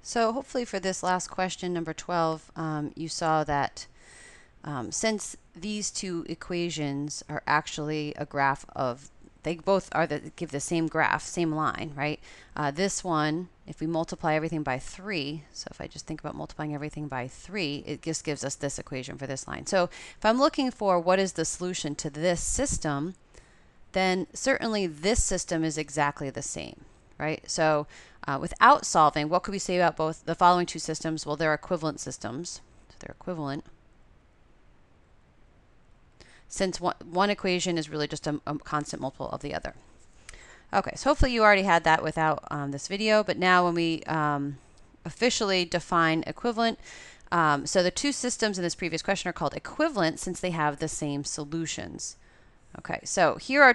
So hopefully for this last question, number 12, you saw that since these two equations are actually a graph of, they both are give the same graph, same line, right? This one, if we multiply everything by 3, so if I just think about multiplying everything by 3, it just gives us this equation for this line. So if I'm looking for what is the solution to this system, then certainly this system is exactly the same, right? So without solving, what could we say about both the following two systems? Well, they're equivalent systems. So they're equivalent, since one equation is really just a constant multiple of the other. Okay, so hopefully you already had that without this video, but now when we officially define equivalent, so the two systems in this previous question are called equivalent since they have the same solutions. Okay, so here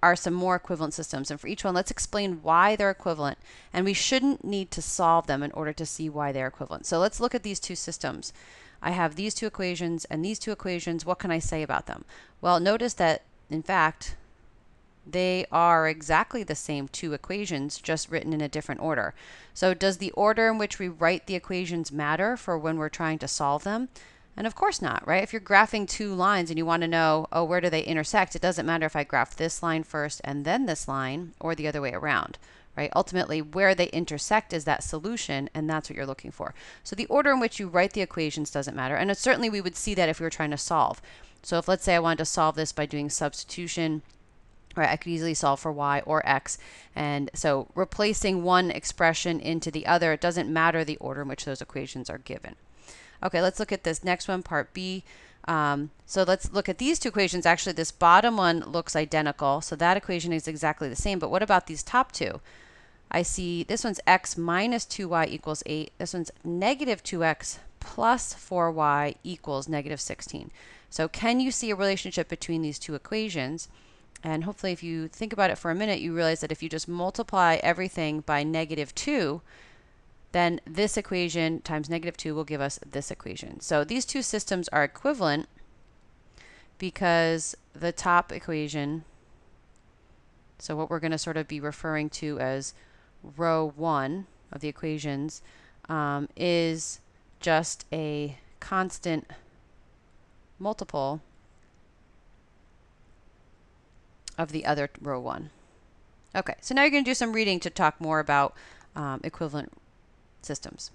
are some more equivalent systems, and for each one, let's explain why they're equivalent, and we shouldn't need to solve them in order to see why they're equivalent. So let's look at these two systems. I have these two equations and these two equations. What can I say about them? Well, notice that, in fact, they are exactly the same two equations, just written in a different order. So does the order in which we write the equations matter for when we're trying to solve them? And of course not, right? If you're graphing two lines and you want to know, oh, where do they intersect? It doesn't matter if I graph this line first and then this line, or the other way around, right? Ultimately, where they intersect is that solution, and that's what you're looking for. So the order in which you write the equations doesn't matter. And certainly we would see that if we were trying to solve. So if, let's say, I wanted to solve this by doing substitution, right, I could easily solve for y or x. And so replacing one expression into the other, it doesn't matter the order in which those equations are given. Okay, let's look at this next one, part B. So let's look at these two equations. Actually, this bottom one looks identical, so that equation is exactly the same. But what about these top two? I see this one's x minus 2y equals 8. This one's negative 2x plus 4y equals negative 16. So can you see a relationship between these two equations? And hopefully if you think about it for a minute, you realize that if you just multiply everything by negative 2, then this equation times negative 2 will give us this equation. So these two systems are equivalent because the top equation, so what we're going to sort of be referring to as row 1 of the equations, is just a constant multiple of the other row 1. Okay, so now you're going to do some reading to talk more about equivalent systems.